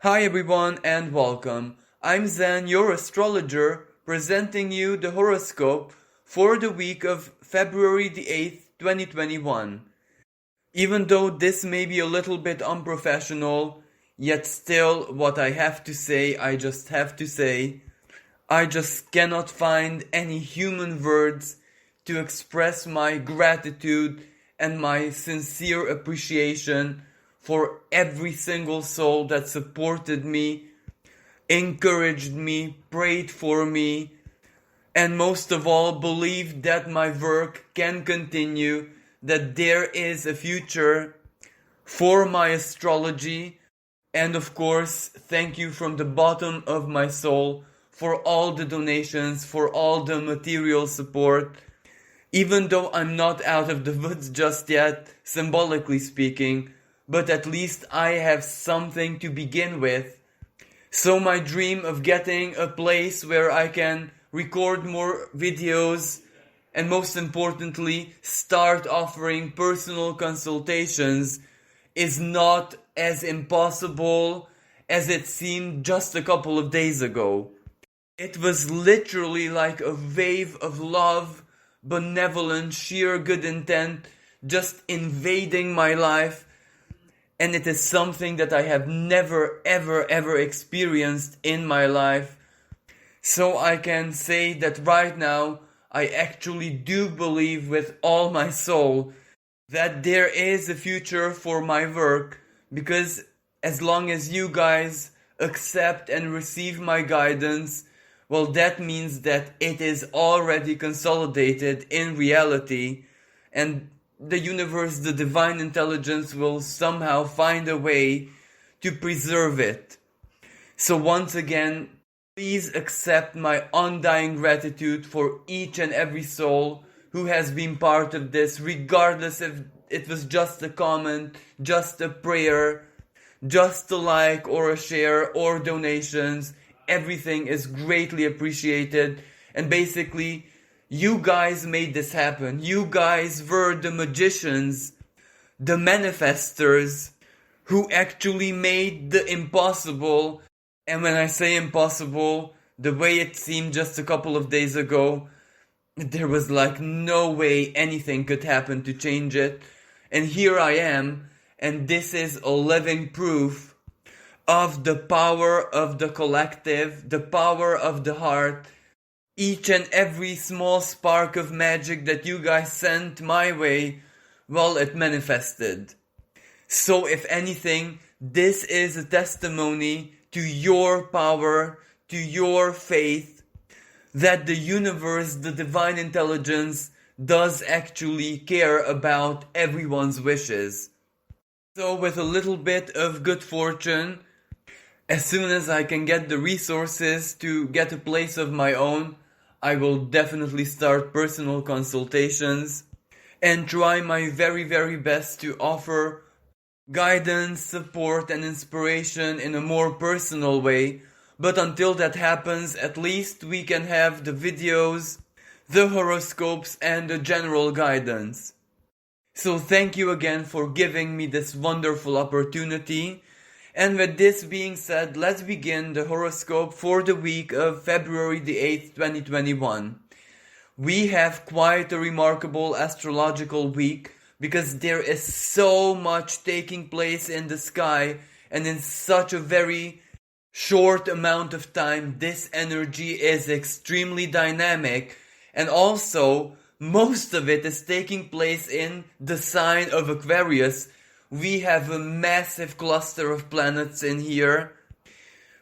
Hi everyone and welcome. I'm Zen, your astrologer, presenting you the horoscope for the week of February the 8th, 2021. Even though this may be a little bit unprofessional, yet still what I have to say, I just have to say. I just cannot find any human words to express my gratitude and my sincere appreciation for every single soul that supported me, encouraged me, prayed for me, and most of all believed that my work can continue, that there is a future for my astrology. And of course, thank you from the bottom of my soul for all the donations, for all the material support. Even though I'm not out of the woods just yet, symbolically speaking, but at least I have something to begin with. So my dream of getting a place where I can record more videos and most importantly, start offering personal consultations is not as impossible as it seemed just a couple of days ago. It was literally like a wave of love, benevolence, sheer good intent just invading my life, and it is something that I have never ever experienced in my life. So I can say that right now I actually do believe with all my soul that there is a future for my work, because as long as you guys accept and receive my guidance, well, that means that it is already consolidated in reality, and the universe, the divine intelligence will somehow find a way to preserve it. So once again, please accept my undying gratitude for each and every soul who has been part of this, regardless if it was just a comment, just a prayer, just a like or a share or donations. Everything is greatly appreciated, and basically you guys made this happen. You guys were the magicians, the manifestors who actually made the impossible. And when I say impossible, the way it seemed just a couple of days ago, there was like no way anything could happen to change it. And here I am, and this is a living proof of the power of the collective, the power of the heart. Each and every small spark of magic that you guys sent my way, well, it manifested. So if anything, this is a testimony to your power, to your faith, that the universe, the divine intelligence, does actually care about everyone's wishes. So with a little bit of good fortune, as soon as I can get the resources to get a place of my own, I will definitely start personal consultations and try my very best to offer guidance, support and inspiration in a more personal way. But until that happens, at least we can have the videos, the horoscopes and the general guidance. So thank you again for giving me this wonderful opportunity. And with this being said, let's begin the horoscope for the week of February the 8th, 2021. We have quite a remarkable astrological week because there is so much taking place in the sky, and in such a very short amount of time. This energy is extremely dynamic, and also most of it is taking place in the sign of Aquarius. We have a massive cluster of planets in here.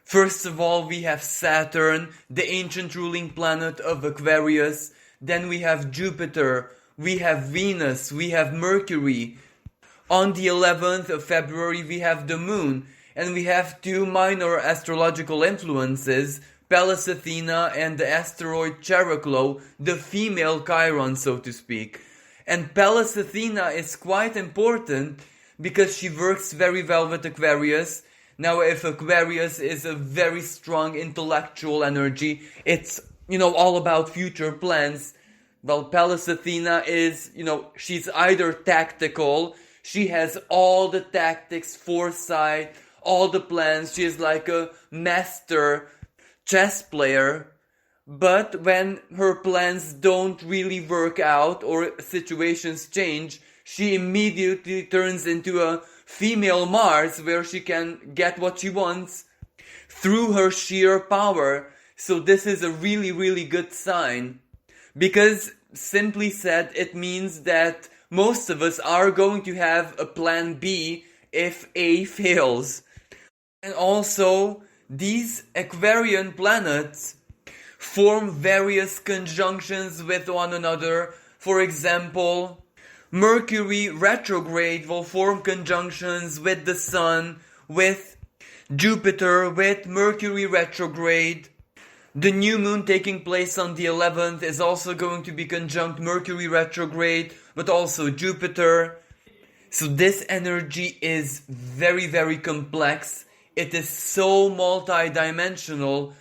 First of all, we have Saturn, the ancient ruling planet of Aquarius. Then we have Jupiter, we have Venus, we have Mercury. On the 11th of February, we have the Moon, and we have two minor astrological influences, Pallas Athena and the asteroid Chariklo, the female Chiron, so to speak. And Pallas Athena is quite important because she works very well with Aquarius. Now, if Aquarius is a very strong intellectual energy, it's, all about future plans. Well, Pallas Athena is, she's either tactical, she has all the tactics, foresight, all the plans. She is like a master chess player. But when her plans don't really work out or situations change, she immediately turns into a female Mars where she can get what she wants through her sheer power. So this is a really, really good sign. Because, simply said, it means that most of us are going to have a plan B if A fails. And also, these Aquarian planets form various conjunctions with one another. For example, Mercury retrograde will form conjunctions with the Sun, with Jupiter, with Mercury retrograde. The new moon taking place on the 11th is also going to be conjunct Mercury retrograde, but also Jupiter. So this energy is very, very complex. It is so multi-dimensional.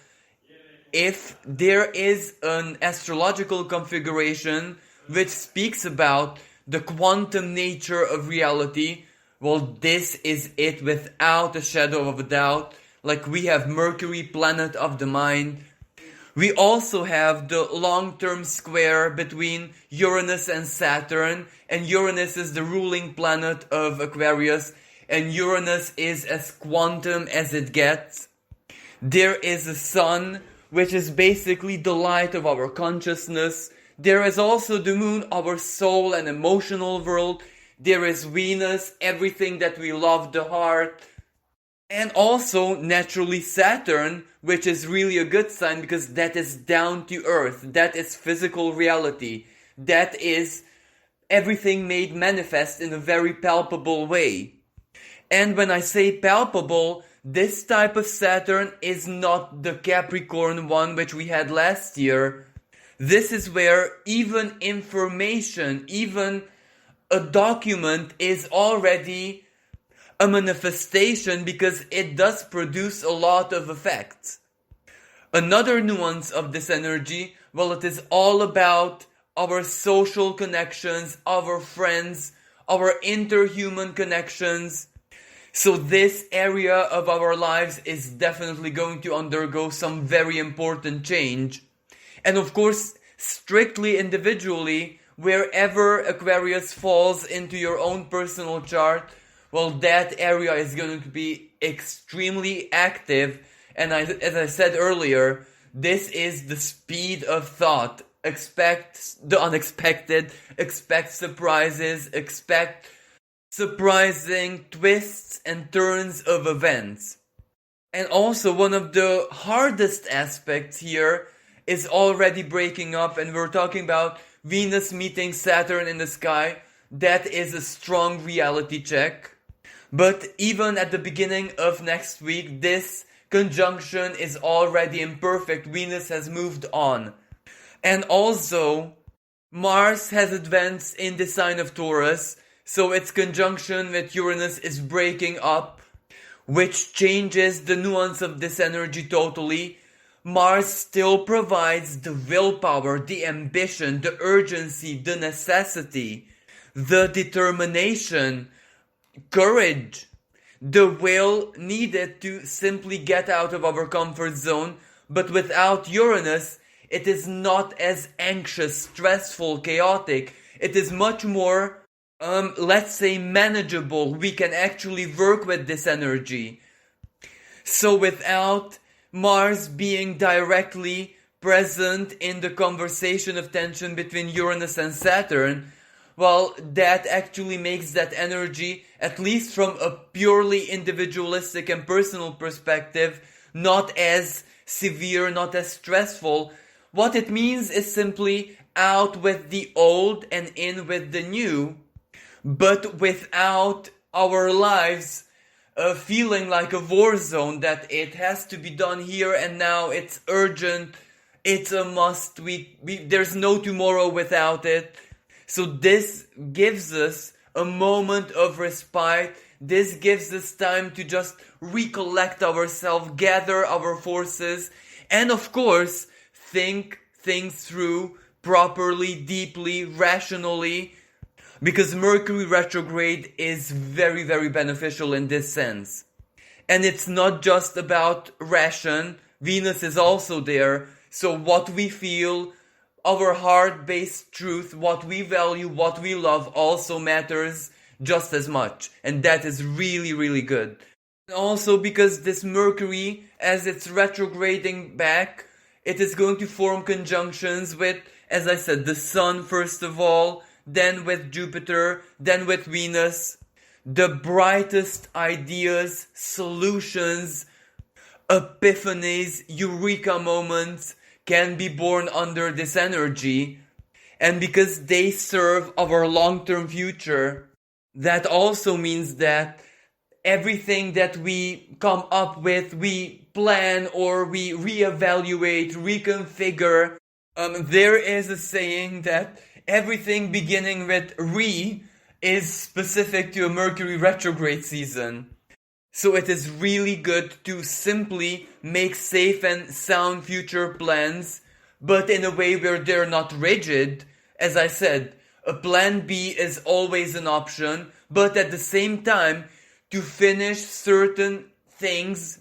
If there is an astrological configuration which speaks about the quantum nature of reality, well, this is it without a shadow of a doubt. Like, we have Mercury, planet of the mind. We also have the long-term square between Uranus and Saturn, and Uranus is the ruling planet of Aquarius, and Uranus is as quantum as it gets. There is a Sun, which is basically the light of our consciousness. There is also the moon, our soul and emotional world. There is Venus, everything that we love, the heart. And also, naturally, Saturn, which is really a good sign because that is down to earth. That is physical reality. That is everything made manifest in a very palpable way. And when I say palpable, this type of Saturn is not the Capricorn one which we had last year. This is where even information, even a document is already a manifestation because it does produce a lot of effects. Another nuance of this energy, well, it is all about our social connections, our friends, our interhuman connections. So this area of our lives is definitely going to undergo some very important change. And of course, strictly individually, wherever Aquarius falls into your own personal chart, well, that area is going to be extremely active. And as I said earlier, this is the speed of thought. Expect the unexpected, expect surprises, expect surprising twists and turns of events. And also, one of the hardest aspects here is already breaking up, and we're talking about Venus meeting Saturn in the sky. That is a strong reality check. But even at the beginning of next week, this conjunction is already imperfect. Venus has moved on. And also, Mars has advanced in the sign of Taurus, so its conjunction with Uranus is breaking up, which changes the nuance of this energy totally. Mars still provides the willpower, the ambition, the urgency, the necessity, the determination, courage, the will needed to simply get out of our comfort zone. But without Uranus, it is not as anxious, stressful, chaotic. It is much more, let's say, manageable. We can actually work with this energy. So without Mars being directly present in the conversation of tension between Uranus and Saturn, well, that actually makes that energy, at least from a purely individualistic and personal perspective, not as severe, not as stressful. What it means is simply out with the old and in with the new, but without our lives feeling like a war zone, that it has to be done here and now, it's urgent, it's a must, there's no tomorrow without it. So this gives us a moment of respite. This gives us time to just recollect ourselves, gather our forces, and of course, think things through properly, deeply, rationally, because Mercury retrograde is very, very beneficial in this sense. And it's not just about ration. Venus is also there. So what we feel, our heart-based truth, what we value, what we love also matters just as much. And that is really, really good. Also because this Mercury, as it's retrograding back, it is going to form conjunctions with, as I said, the Sun first of all, then with Jupiter, then with Venus. The brightest ideas, solutions, epiphanies, eureka moments can be born under this energy. And because they serve our long-term future, that also means that everything that we come up with, we plan or we reevaluate, reconfigure. There is a saying that everything beginning with re is specific to a Mercury retrograde season. So it is really good to simply make safe and sound future plans, but in a way where they're not rigid. As I said, a plan B is always an option, but at the same time, to finish certain things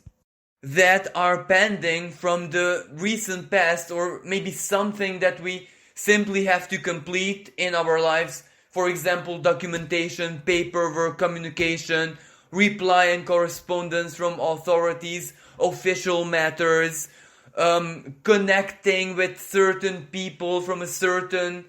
that are pending from the recent past, or maybe something that we simply have to complete in our lives. For example, documentation, paperwork, communication, reply and correspondence from authorities, official matters, connecting with certain people from a certain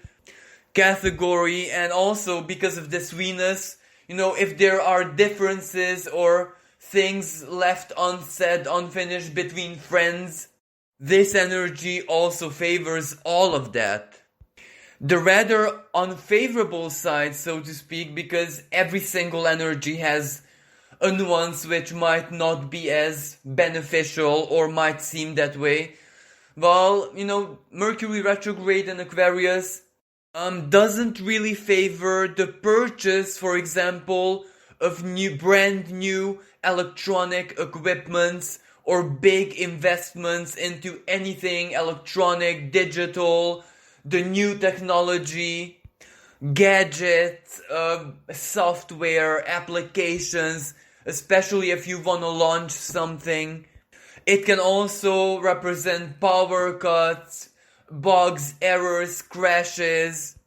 category. And also because of this Venus, if there are differences or things left unsaid, unfinished between friends, this energy also favors all of that. The rather unfavorable side, so to speak, because every single energy has a nuance which might not be as beneficial or might seem that way. Well, Mercury retrograde in Aquarius doesn't really favor the purchase, for example, of brand new electronic equipments or big investments into anything electronic, digital, the new technology, gadgets, software, applications, especially if you want to launch something. It can also represent power cuts, bugs, errors, crashes,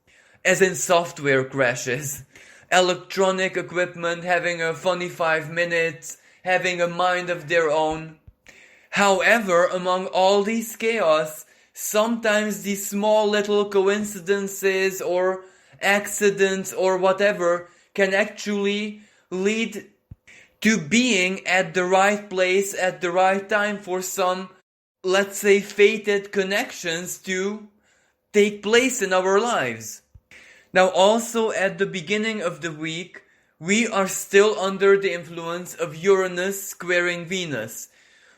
as in software crashes. Electronic equipment having a funny 5 minutes, having a mind of their own. However, among all these chaos, sometimes these small little coincidences or accidents or whatever can actually lead to being at the right place at the right time for some, let's say, fated connections to take place in our lives. Now also at the beginning of the week, we are still under the influence of Uranus squaring Venus.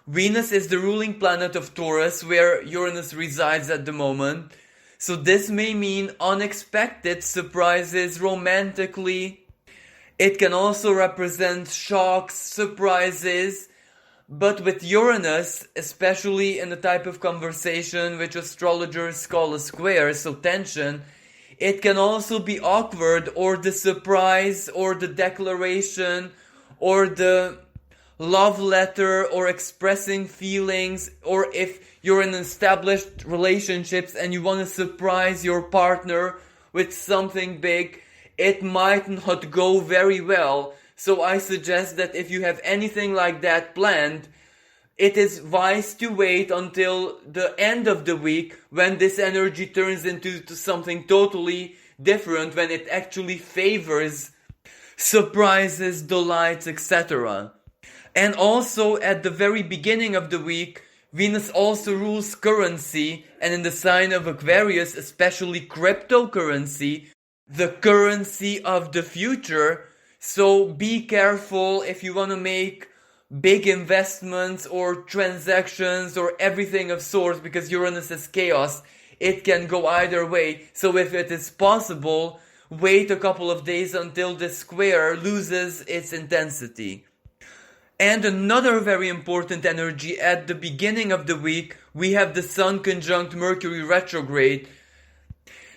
Venus is the ruling planet of Taurus, where Uranus resides at the moment. So this may mean unexpected surprises romantically. It can also represent shocks, surprises. But with Uranus, especially in the type of conversation which astrologers call a square, so tension, it can also be awkward, or the surprise, or the declaration, or the love letter, or expressing feelings, or if you're in established relationships and you want to surprise your partner with something big, it might not go very well. So I suggest that if you have anything like that planned, it is wise to wait until the end of the week when this energy turns into something totally different, when it actually favors surprises, delights, etc. And also at the very beginning of the week, Venus also rules currency, and in the sign of Aquarius, especially cryptocurrency, the currency of the future. So be careful if you want to make big investments or transactions or everything of sorts, because Uranus is chaos. It can go either way. So if it is possible, wait a couple of days until the square loses its intensity. And another very important energy at the beginning of the week, we have the Sun conjunct Mercury retrograde.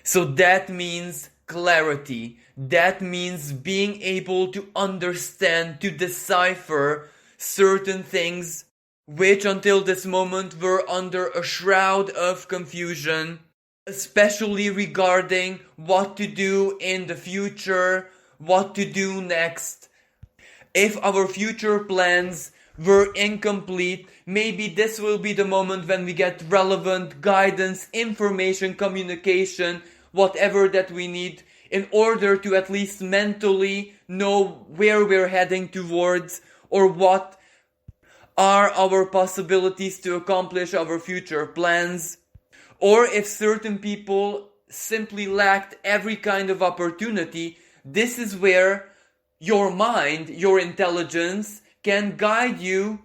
So that means clarity. That means being able to understand, to decipher, certain things which until this moment were under a shroud of confusion, especially regarding what to do in the future, what to do next. If our future plans were incomplete, maybe this will be the moment when we get relevant guidance, information, communication, whatever that we need in order to at least mentally know where we're heading towards or what are our possibilities to accomplish our future plans. Or if certain people simply lacked every kind of opportunity, this is where your mind, your intelligence can guide you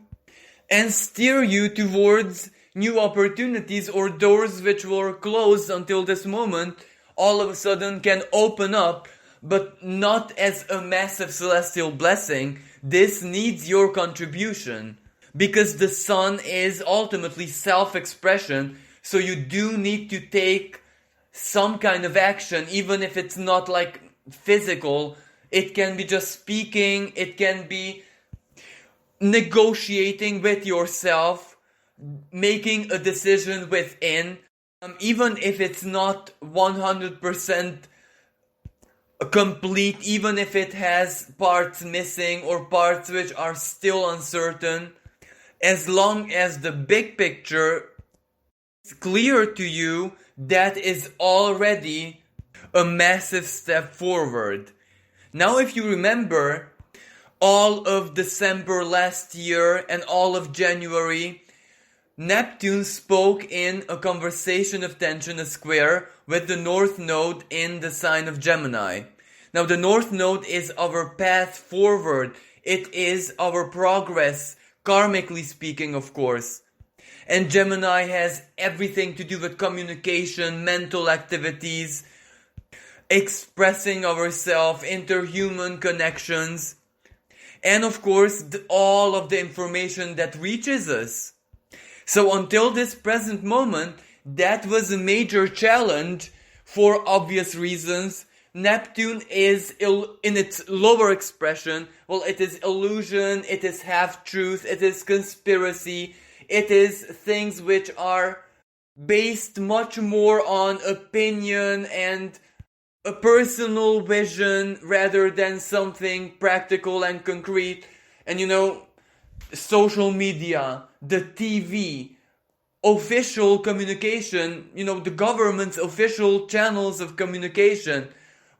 and steer you towards new opportunities or doors which were closed until this moment all of a sudden can open up, but not as a massive celestial blessing. This needs your contribution because the sun is ultimately self-expression, so you do need to take some kind of action, even if it's not like physical. It can be just speaking, it can be negotiating with yourself, making a decision within, even if it's not 100% complete, even if it has parts missing or parts which are still uncertain, as long as the big picture is clear to you, that is already a massive step forward. Now, if you remember, all of December last year and all of January, Neptune spoke in a conversation of tension, a square, with the North Node in the sign of Gemini. Now, the North Node is our path forward. It is our progress, karmically speaking, of course. And Gemini has everything to do with communication, mental activities, expressing ourselves, interhuman connections, and of course all of the information that reaches us. So until this present moment, that was a major challenge for obvious reasons. Neptune is in its lower expression. Well, it is illusion, it is half-truth, it is conspiracy, it is things which are based much more on opinion and a personal vision rather than something practical and concrete. And social media, the TV, official communication, the government's official channels of communication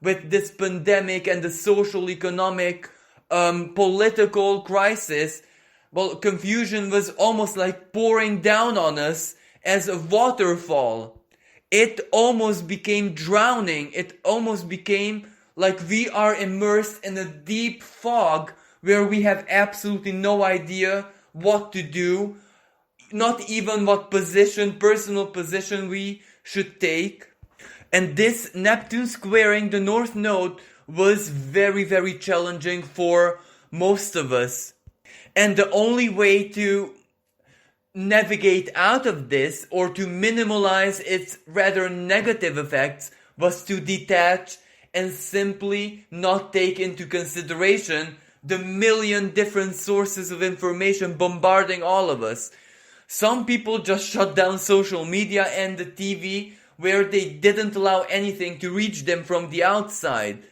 with this pandemic and the social, economic, political crisis. Well, confusion was almost like pouring down on us as a waterfall. It almost became drowning. It almost became like we are immersed in a deep fog where we have absolutely no idea what to do, not even what personal position we should take. And this Neptune squaring the North Node was very, very challenging for most of us. And the only way to navigate out of this or to minimize its rather negative effects was to detach and simply not take into consideration the million different sources of information bombarding all of us. Some people just shut down social media and the TV where they didn't allow anything to reach them from the outside.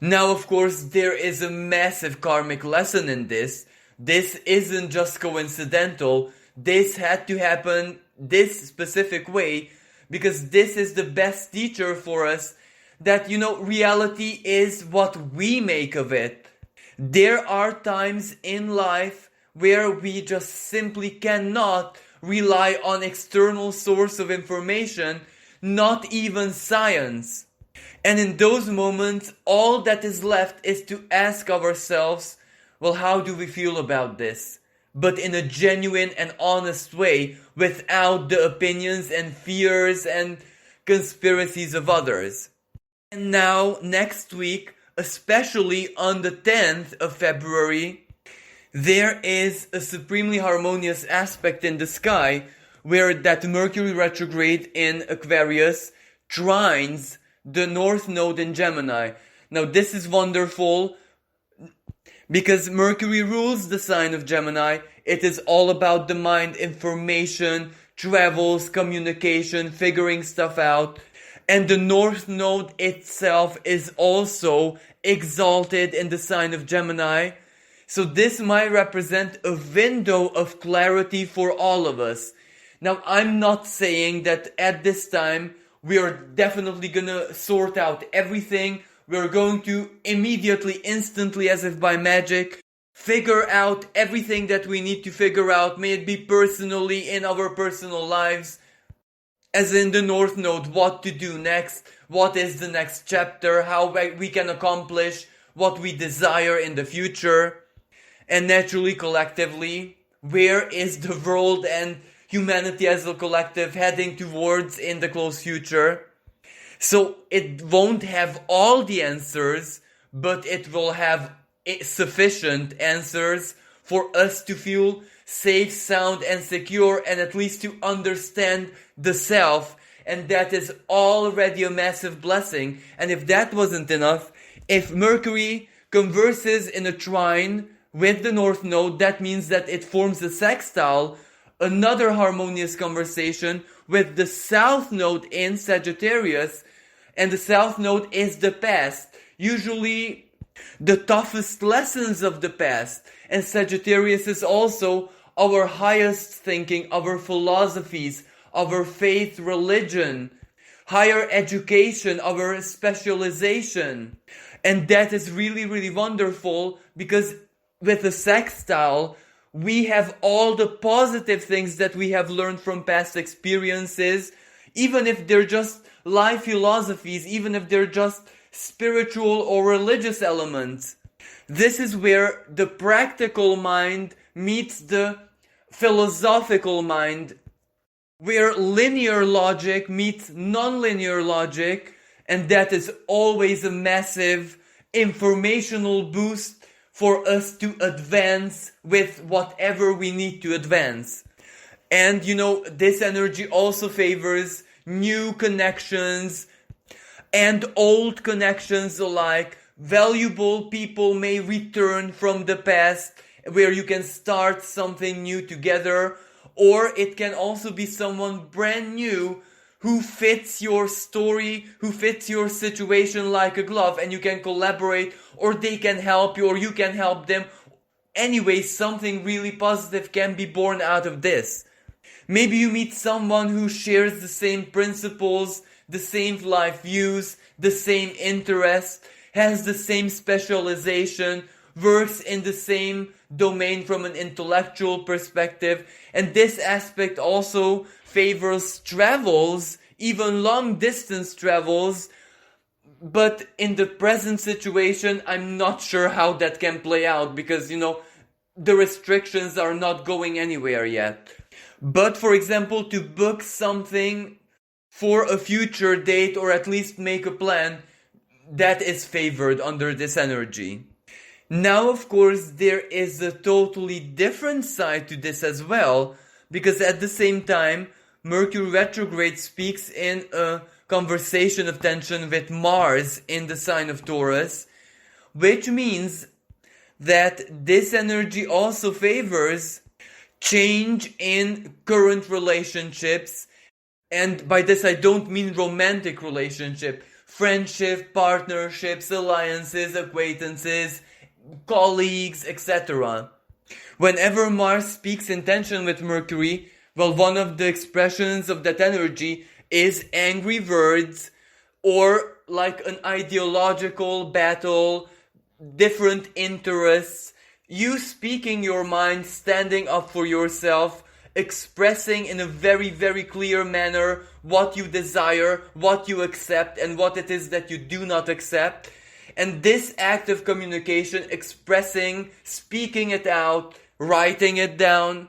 Now, of course, there is a massive karmic lesson in this. This isn't just coincidental. This had to happen this specific way because this is the best teacher for us that, reality is what we make of it. There are times in life where we just simply cannot rely on external source of information, not even science. And in those moments, all that is left is to ask ourselves, well, how do we feel about this? But in a genuine and honest way, without the opinions and fears and conspiracies of others. And now, next week, especially on the 10th of February, there is a supremely harmonious aspect in the sky where that Mercury retrograde in Aquarius trines the North Node in Gemini. Now, this is wonderful Because Mercury rules the sign of Gemini, it is all about the mind, information, travels, communication, figuring stuff out. And the North Node itself is also exalted in the sign of Gemini. So this might represent a window of clarity for all of us. Now, I'm not saying that at this time we are definitely gonna sort out everything. We're going to immediately, instantly, as if by magic, figure out everything that we need to figure out, may it be personally, in our personal lives, as in the North Node, what to do next, what is the next chapter, how we can accomplish what we desire in the future, and naturally, collectively, where is the world and humanity as a collective heading towards in the close future. So it won't have all the answers, but it will have sufficient answers for us to feel safe, sound, and secure, and at least to understand the self. And that is already a massive blessing. And if that wasn't enough, if Mercury converses in a trine with the North Node, that means that it forms a sextile, another harmonious conversation with the South Node in Sagittarius. And the South Node is the past, usually the toughest lessons of the past. And Sagittarius is also our highest thinking, our philosophies, our faith, religion, higher education, our specialization. And that is really, really wonderful, because with the sextile, we have all the positive things that we have learned from past experiences, even if they're just life philosophies, even if they're just spiritual or religious elements. This is where the practical mind meets the philosophical mind, where linear logic meets non-linear logic, and that is always a massive informational boost for us to advance with whatever we need to advance. And this energy also favors new connections and old connections alike. Valuable people may return from the past, where you can start something new together, or it can also be someone brand new who fits your story, who fits your situation like a glove, and you can collaborate, or they can help you, or you can help them. Anyway, something really positive can be born out of this. Maybe you meet someone who shares the same principles, the same life views, the same interests, has the same specialization, works in the same domain from an intellectual perspective. And this aspect also favors travels, even long distance travels. But in the present situation, I'm not sure how that can play out, because, the restrictions are not going anywhere yet. But for example, to book something for a future date, or at least make a plan, that is favored under this energy. Now, of course, there is a totally different side to this as well, because at the same time, Mercury retrograde speaks in a conversation of tension with Mars in the sign of Taurus, which means that this energy also favors change in current relationships. And by this I don't mean romantic relationship, friendship, partnerships, alliances, acquaintances, colleagues, etc. Whenever Mars speaks in tension with Mercury, well, one of the expressions of that energy is angry words, or like an ideological battle, different interests, you speaking your mind, standing up for yourself, expressing in a very, very clear manner what you desire, what you accept, and what it is that you do not accept. And this act of communication, expressing, speaking it out, writing it down,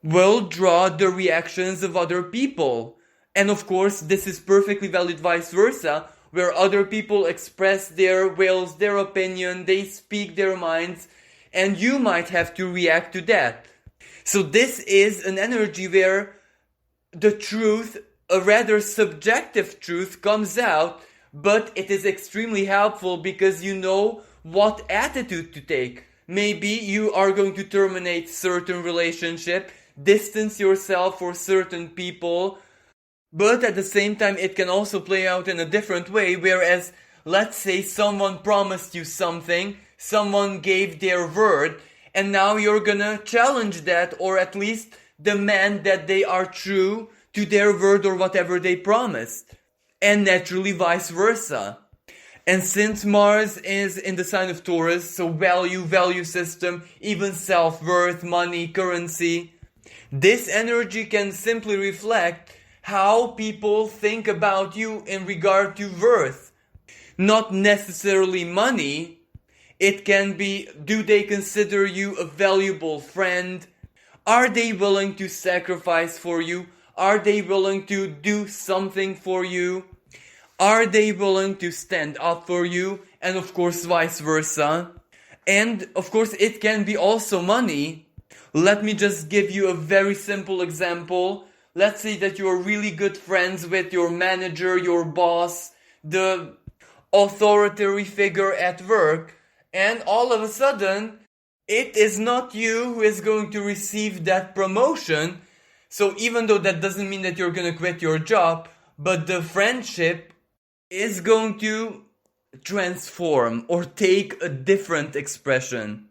will draw the reactions of other people. And of course, this is perfectly valid vice versa, where other people express their wills, their opinion, they speak their minds, and you might have to react to that. So this is an energy where the truth, a rather subjective truth, comes out, but it is extremely helpful because you know what attitude to take. Maybe you are going to terminate certain relationship, distance yourself for certain people, but at the same time it can also play out in a different way, whereas let's say someone promised you something, someone gave their word, and now you're gonna challenge that, or at least demand that they are true to their word or whatever they promised. And naturally vice versa. And since Mars is in the sign of Taurus, so value system, even self-worth, money, currency, this energy can simply reflect how people think about you in regard to worth. Not necessarily money. It can be, do they consider you a valuable friend? Are they willing to sacrifice for you? Are they willing to do something for you? Are they willing to stand up for you? And of course, vice versa. And of course, it can be also money. Let me just give you a very simple example. Let's say that you're really good friends with your manager, your boss, the authority figure at work, and all of a sudden, it is not you who is going to receive that promotion. So even though that doesn't mean that you're going to quit your job, but the friendship is going to transform or take a different expression.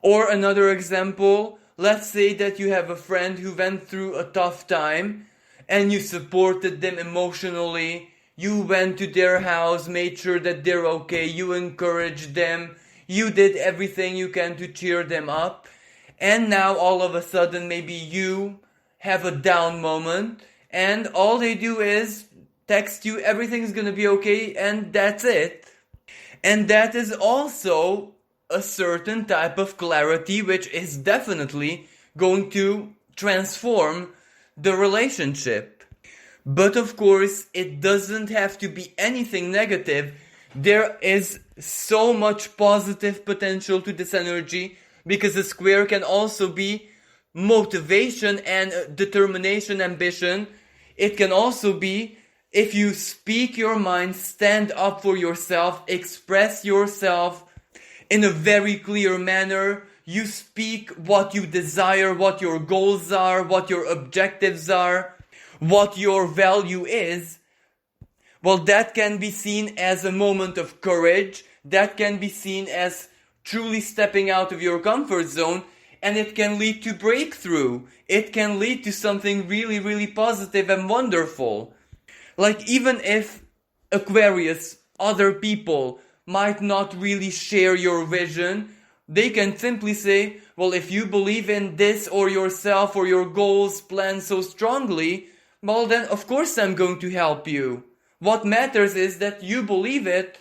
Or another example, let's say that you have a friend who went through a tough time and you supported them emotionally. You went to their house, made sure that they're okay, you encouraged them, you did everything you can to cheer them up. And now all of a sudden maybe you have a down moment and all they do is text you, everything's gonna be okay, and that's it. And that is also a certain type of clarity which is definitely going to transform the relationship. But of course, it doesn't have to be anything negative. There is so much positive potential to this energy, because the square can also be motivation and determination, ambition. It can also be, if you speak your mind, stand up for yourself, express yourself in a very clear manner. You speak what you desire, what your goals are, what your objectives are, what your value is. Well, that can be seen as a moment of courage. That can be seen as truly stepping out of your comfort zone. And it can lead to breakthrough. It can lead to something really, really positive and wonderful. Like, even if Aquarius, other people might not really share your vision, they can simply say, well, if you believe in this or yourself or your goals, plan so strongly, well then of course I'm going to help you. What matters is that you believe it,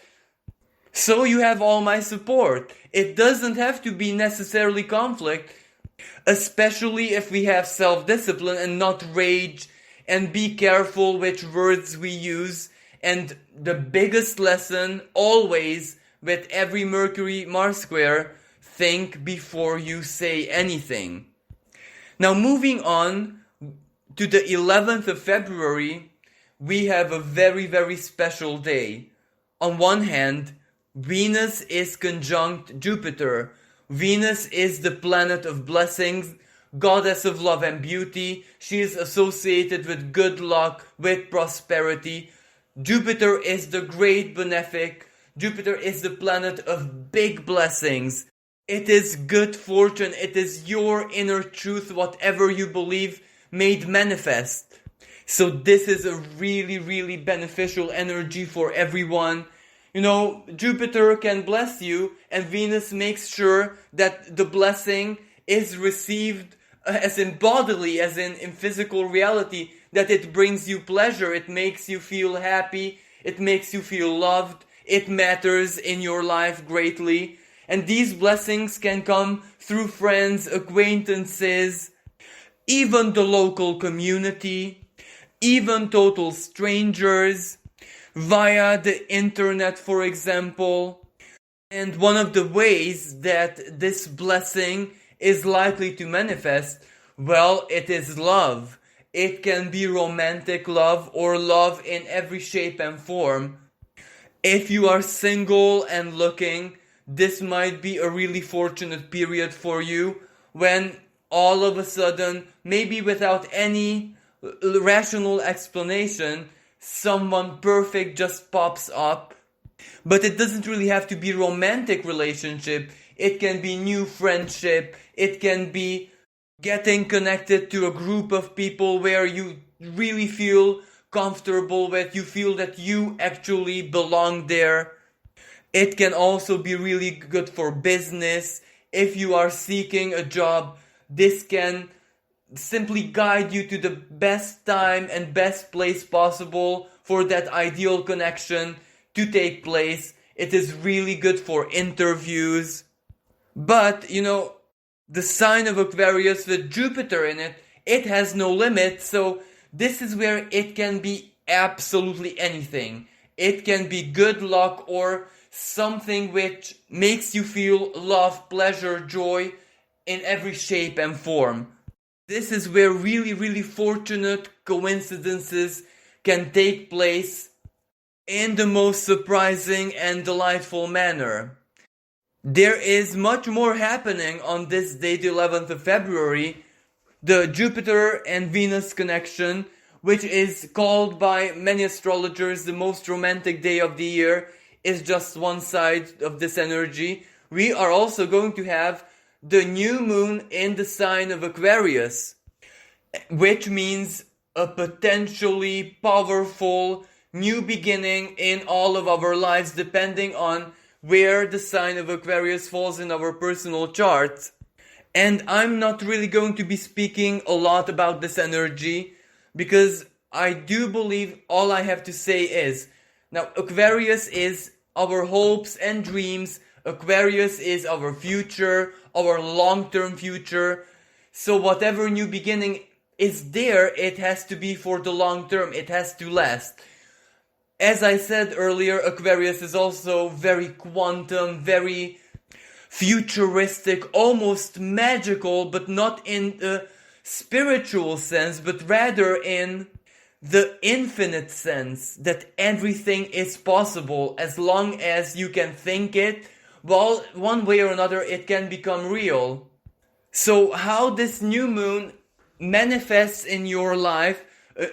so you have all my support. It doesn't have to be necessarily conflict, especially if we have self-discipline and not rage, and be careful which words we use. And the biggest lesson always with every Mercury-Mars square, think before you say anything. Now moving on to the 11th of February, we have a very, very special day. On one hand, Venus is conjunct Jupiter. Venus is the planet of blessings, goddess of love and beauty. She is associated with good luck, with prosperity. Jupiter is the great benefic. Jupiter is the planet of big blessings. It is good fortune. It is your inner truth, whatever you believe, made manifest. So this is a really, really beneficial energy for everyone. You know, Jupiter can bless you, and Venus makes sure that the blessing is received as in bodily, as in physical reality, that it brings you pleasure, it makes you feel happy, it makes you feel loved, it matters in your life greatly. And these blessings can come through friends, acquaintances, even the local community, even total strangers, via the internet, for example. And one of the ways that this blessing is likely to manifest, well, it is love. It can be romantic love or love in every shape and form. If you are single and looking, this might be a really fortunate period for you when all of a sudden, maybe without any rational explanation, someone perfect just pops up. But it doesn't really have to be romantic relationship. It can be new friendship. It can be getting connected to a group of people where you really feel comfortable with. You feel that you actually belong there. It can also be really good for business. If you are seeking a job, this can simply guide you to the best time and best place possible for that ideal connection to take place. It is really good for interviews. But, the sign of Aquarius with Jupiter in it, it has no limit. So this is where it can be absolutely anything. It can be good luck or something which makes you feel love, pleasure, joy in every shape and form. This is where really, really fortunate coincidences can take place in the most surprising and delightful manner. There is much more happening on this day, the 11th of February, the Jupiter and Venus connection, which is called by many astrologers the most romantic day of the year, is just one side of this energy. We are also going to have the new moon in the sign of Aquarius, which means a potentially powerful new beginning in all of our lives, depending on where the sign of Aquarius falls in our personal chart. And I'm not really going to be speaking a lot about this energy, because I do believe all I have to say is, now Aquarius is our hopes and dreams. Aquarius is our future, our long-term future. So whatever new beginning is there, it has to be for the long term. It has to last. As I said earlier, Aquarius is also very quantum, very futuristic, almost magical, but not in the spiritual sense, but rather in the infinite sense, that everything is possible as long as you can think it. Well, one way or another, it can become real. So how this new moon manifests in your life,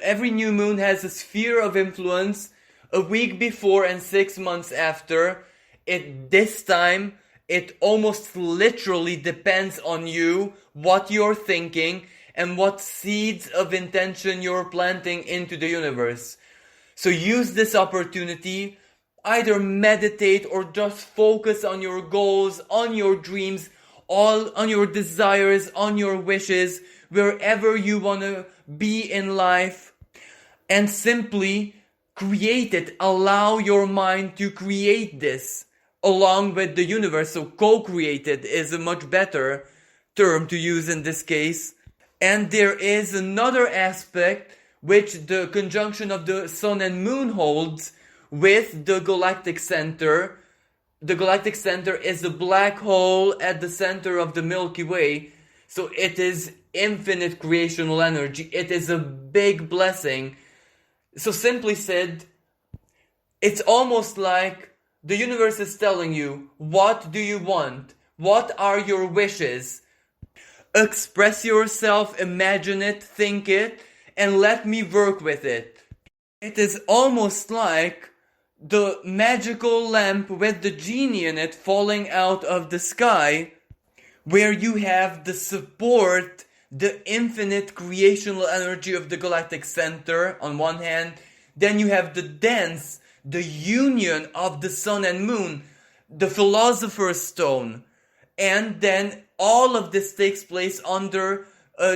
every new moon has a sphere of influence a week before and 6 months after. This time, it almost literally depends on you, what you're thinking, and what seeds of intention you're planting into the universe. So use this opportunity, either meditate or just focus on your goals, on your dreams, all on your desires, on your wishes, wherever you want to be in life, and simply create it. Allow your mind to create this along with the universe. So co-created is a much better term to use in this case. And there is another aspect which the conjunction of the sun and moon holds with the galactic center. The galactic center is a black hole at the center of the Milky Way. So it is infinite creational energy. It is a big blessing. So simply said, it's almost like the universe is telling you, what do you want? What are your wishes? Express yourself, imagine it, think it, and let me work with it. It is almost like the magical lamp with the genie in it falling out of the sky, where you have the support, the infinite creational energy of the galactic center on one hand, then you have the dance, the union of the sun and moon, the philosopher's stone, and then all of this takes place under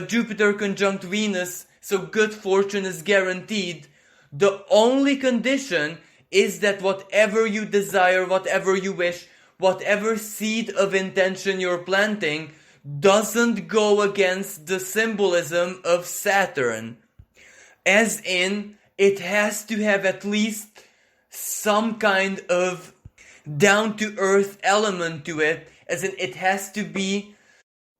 Jupiter conjunct Venus, so good fortune is guaranteed. The only condition is that whatever you desire, whatever you wish, whatever seed of intention you're planting doesn't go against the symbolism of Saturn. As in, it has to have at least some kind of down-to-earth element to it, as in it has to be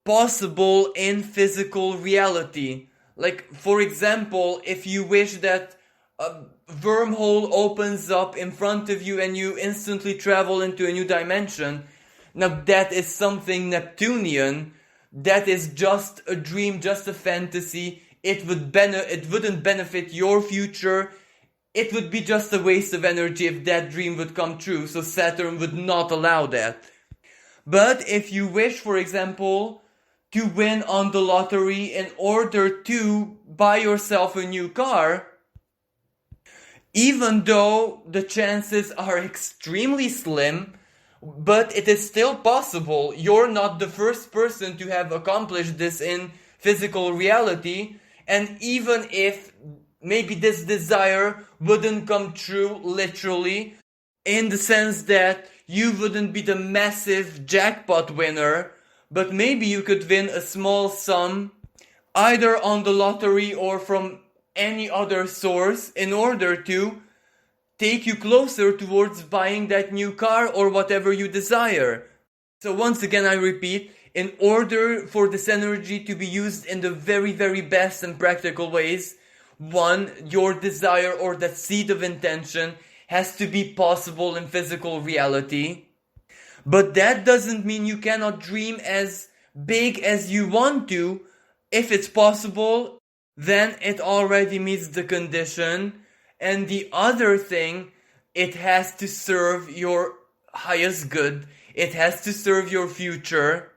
possible in physical reality. Like, for example, if you wish that a wormhole opens up in front of you and you instantly travel into a new dimension, Now that is something Neptunian. That is just a dream, just a fantasy. It wouldn't benefit your future. It would be just a waste of energy if that dream would come true. So Saturn would not allow that. But if you wish, for example, to win on the lottery in order to buy yourself a new car, even though the chances are extremely slim, but it is still possible. You're not the first person to have accomplished this in physical reality. And even if maybe this desire wouldn't come true literally, in the sense that you wouldn't be the massive jackpot winner, but maybe you could win a small sum either on the lottery or from any other source in order to take you closer towards buying that new car or whatever you desire. So once again, I repeat, in order for this energy to be used in the very, very best and practical ways, one, your desire or that seed of intention has to be possible in physical reality. But that doesn't mean you cannot dream as big as you want to. If it's possible, then it already meets the condition. And the other thing, it has to serve your highest good. It has to serve your future.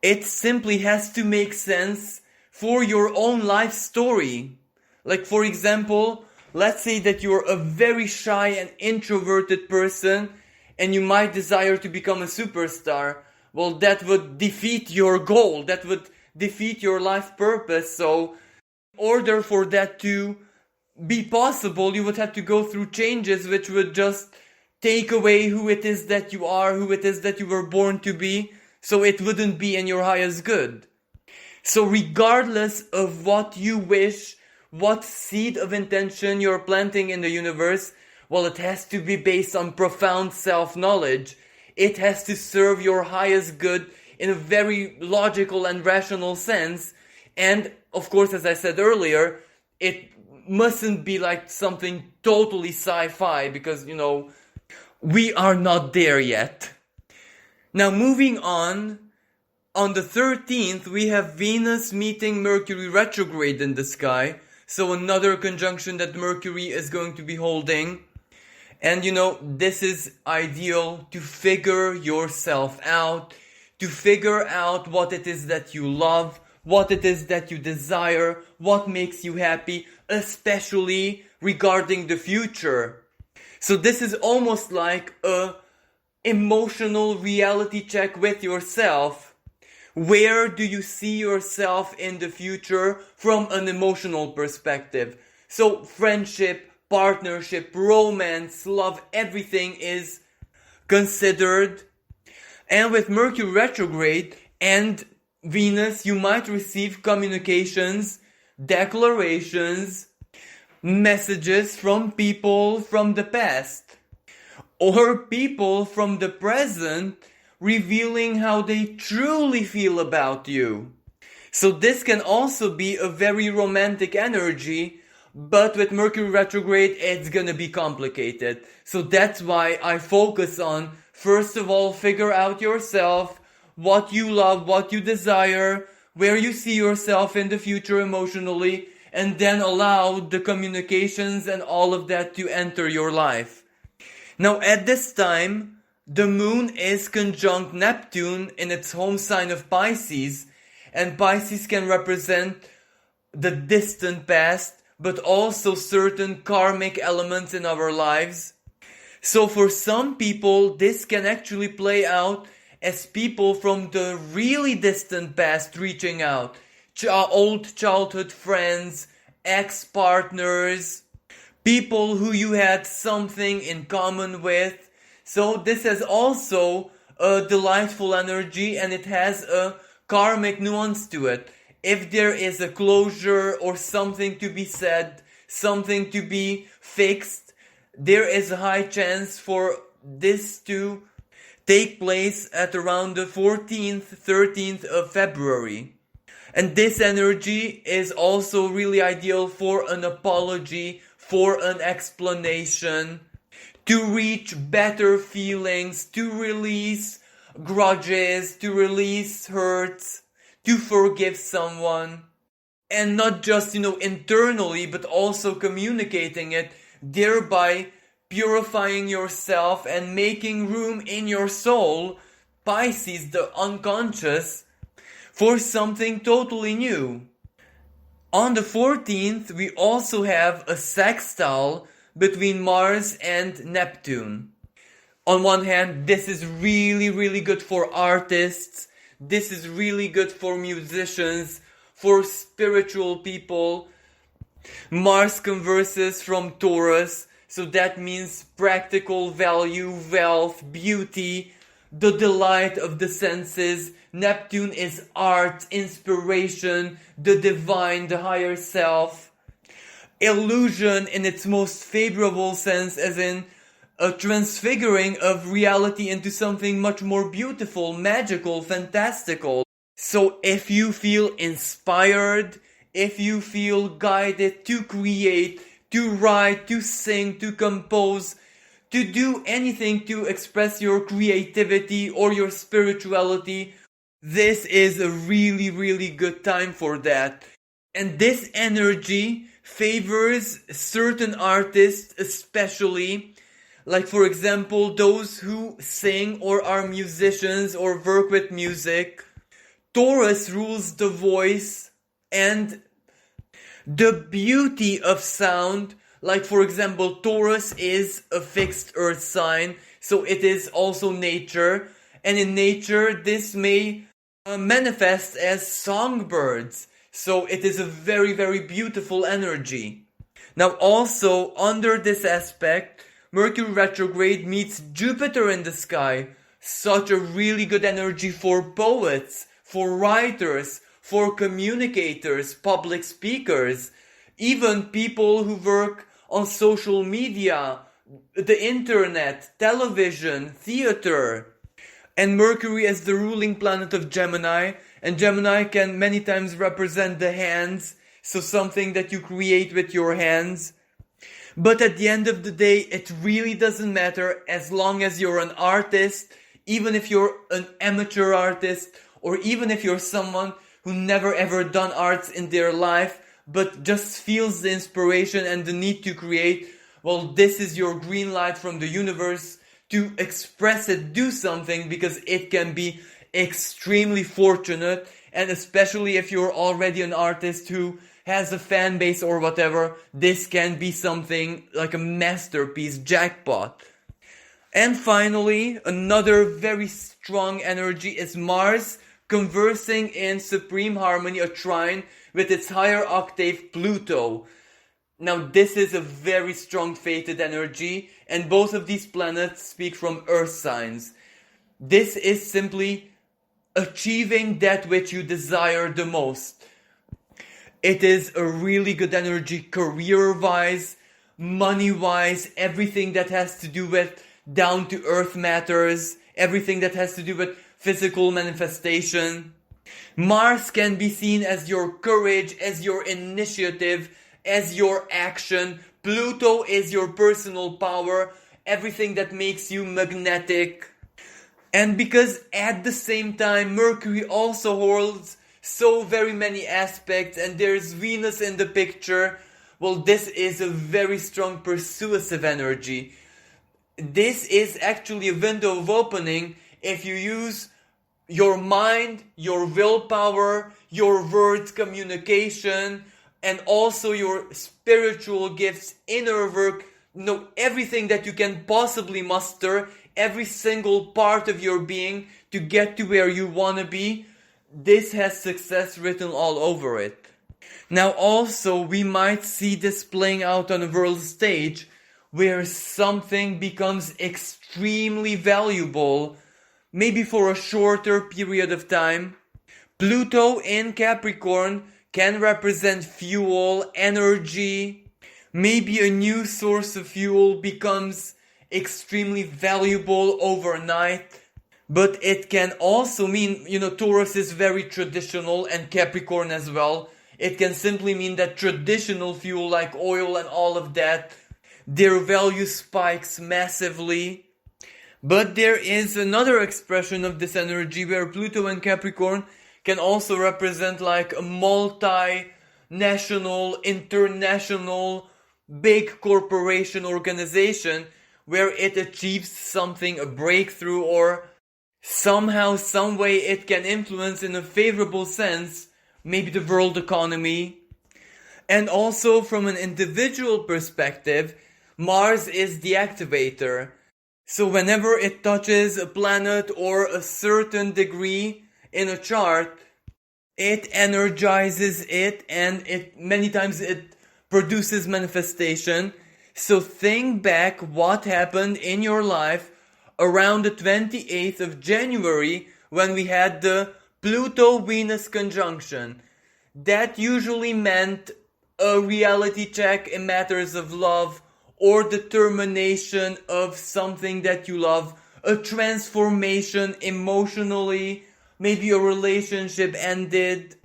It simply has to make sense for your own life story. Like, for example, let's say that you're a very shy and introverted person and you might desire to become a superstar. Well, that would defeat your goal. That would defeat your life purpose. So, in order for that to be possible, you would have to go through changes which would just take away who it is that you are, who it is that you were born to be. So it wouldn't be in your highest good. So regardless of what you wish, what seed of intention you're planting in the universe, well, it has to be based on profound self-knowledge. It has to serve your highest good in a very logical and rational sense. And of course, as I said earlier, it mustn't be like something totally sci-fi because, we are not there yet. Now moving on the 13th we have Venus meeting Mercury retrograde in the sky. So another conjunction that Mercury is going to be holding. And this is ideal to figure yourself out, to figure out what it is that you love, what it is that you desire, what makes you happy, especially regarding the future. So this is almost like a emotional reality check with yourself. Where do you see yourself in the future from an emotional perspective? So friendship, partnership, romance, love, everything is considered. And with Mercury retrograde and Venus, you might receive communications, declarations, messages from people from the past. Or people from the present revealing how they truly feel about you. So this can also be a very romantic energy, but with Mercury retrograde, it's gonna be complicated. So that's why I focus on, first of all, figure out yourself, what you love, what you desire, where you see yourself in the future emotionally, and then allow the communications and all of that to enter your life. Now at this time, the moon is conjunct Neptune in its home sign of Pisces, and Pisces can represent the distant past, but also certain karmic elements in our lives. So for some people, this can actually play out as people from the really distant past reaching out. Old childhood friends, ex-partners, people who you had something in common with. So this has also a delightful energy and it has a karmic nuance to it. If there is a closure or something to be said, something to be fixed, there is a high chance for this to take place at around the 14th, 13th of February. And this energy is also really ideal for an apology, for an explanation, to reach better feelings, to release grudges, to release hurts, to forgive someone. And not just, internally, but also communicating it, thereby purifying yourself and making room in your soul, Pisces, the unconscious, for something totally new. On the 14th, we also have a sextile between Mars and Neptune. On one hand, this is really, really good for artists. This is really good for musicians, for spiritual people. Mars converses from Taurus, so that means practical value, wealth, beauty, the delight of the senses. Neptune is art, inspiration, the divine, the higher self. Illusion in its most favorable sense, as in a transfiguring of reality into something much more beautiful, magical, fantastical. So if you feel inspired, if you feel guided to create, to write, to sing, to compose, to do anything to express your creativity or your spirituality, this is a really, really good time for that. And this energy favors certain artists especially, like for example those who sing or are musicians or work with music. Taurus rules the voice and the beauty of sound. Like for example, Taurus is a fixed earth sign, so it is also nature. And in nature, this may manifest as songbirds. So it is a very, very beautiful energy. Now also, under this aspect, Mercury retrograde meets Jupiter in the sky. Such a really good energy for poets, for writers, for communicators, public speakers, even people who work on social media, the internet, television, theater. And Mercury is the ruling planet of Gemini, and Gemini can many times represent the hands, so something that you create with your hands. But at the end of the day, it really doesn't matter as long as you're an artist, even if you're an amateur artist, or even if you're someone who never ever done arts in their life, but just feels the inspiration and the need to create. Well, this is your green light from the universe to express it, do something, because it can be extremely fortunate, and especially if you're already an artist who has a fan base or whatever, this can be something like a masterpiece, jackpot. And finally, another very strong energy is Mars conversing in supreme harmony, a trine, with its higher octave Pluto. Now this is a very strong fated energy, and both of these planets speak from earth signs. This is simply achieving that which you desire the most. It is a really good energy career-wise, money-wise, everything that has to do with down-to-earth matters, everything that has to do with physical manifestation. Mars can be seen as your courage, as your initiative, as your action. Pluto is your personal power, everything that makes you magnetic. And because at the same time Mercury also holds so very many aspects, and there's Venus in the picture, well, this is a very strong persuasive energy. This is actually a window of opening if you use your mind, your willpower, your words, communication, and also your spiritual gifts, inner work, everything that you can possibly muster, every single part of your being to get to where you want to be. This has success written all over it. Now also we might see this playing out on a world stage where something becomes extremely valuable, maybe for a shorter period of time. Pluto in Capricorn can represent fuel, energy. Maybe a new source of fuel becomes extremely valuable overnight. But it can also mean, Taurus is very traditional, and Capricorn as well. It can simply mean that traditional fuel like oil and all of that, their value spikes massively. But there is another expression of this energy where Pluto and Capricorn can also represent like a multi-national, international, big corporation organization where it achieves something, a breakthrough, or somehow, some way it can influence in a favorable sense, maybe the world economy. And also from an individual perspective, Mars is the activator. So whenever it touches a planet or a certain degree in a chart, it energizes it, and many times it produces manifestation. So think back what happened in your life around the 28th of January when we had the Pluto-Venus conjunction. That usually meant a reality check in matters of love, or the termination of something that you love, a transformation emotionally, maybe a relationship ended,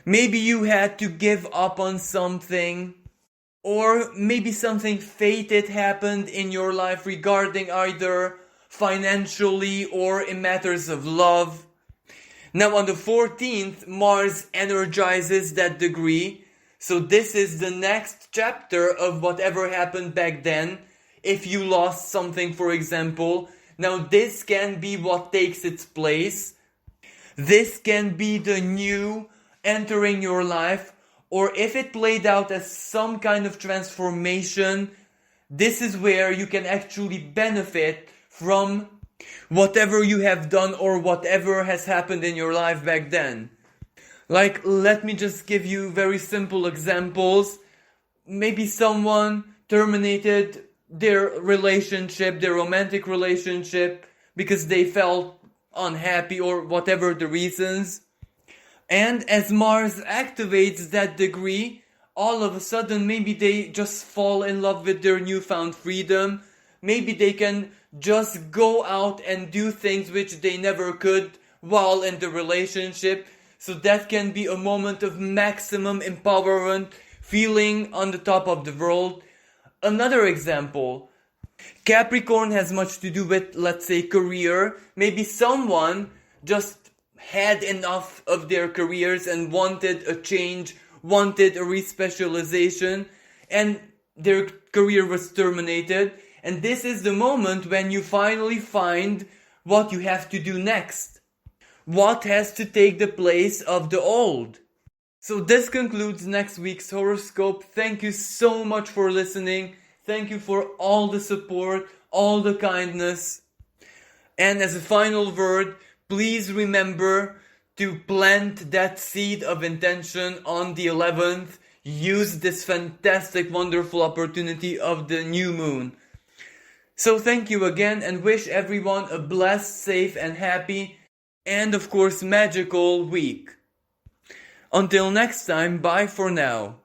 maybe you had to give up on something, or maybe something fated happened in your life regarding either financially or in matters of love. Now on the 14th, Mars energizes that degree. So this is the next chapter of whatever happened back then. If you lost something, for example, now this can be what takes its place. This can be the new entering your life, or if it played out as some kind of transformation, this is where you can actually benefit from whatever you have done or whatever has happened in your life back then. Like, let me just give you very simple examples. Maybe someone terminated their relationship, their romantic relationship, because they felt unhappy or whatever the reasons. And as Mars activates that degree, all of a sudden maybe they just fall in love with their newfound freedom. Maybe they can just go out and do things which they never could while in the relationship. So that can be a moment of maximum empowerment, feeling on the top of the world. Another example, Capricorn has much to do with, let's say, career. Maybe someone just had enough of their careers and wanted a change, wanted a respecialization, and their career was terminated. And this is the moment when you finally find what you have to do next. What has to take the place of the old? So this concludes next week's horoscope. Thank you so much for listening. Thank you for all the support, all the kindness. And as a final word, please remember to plant that seed of intention on the 11th. Use this fantastic, wonderful opportunity of the new moon. So thank you again, and wish everyone a blessed, safe and happy, and of course magical week. Until next time, bye for now.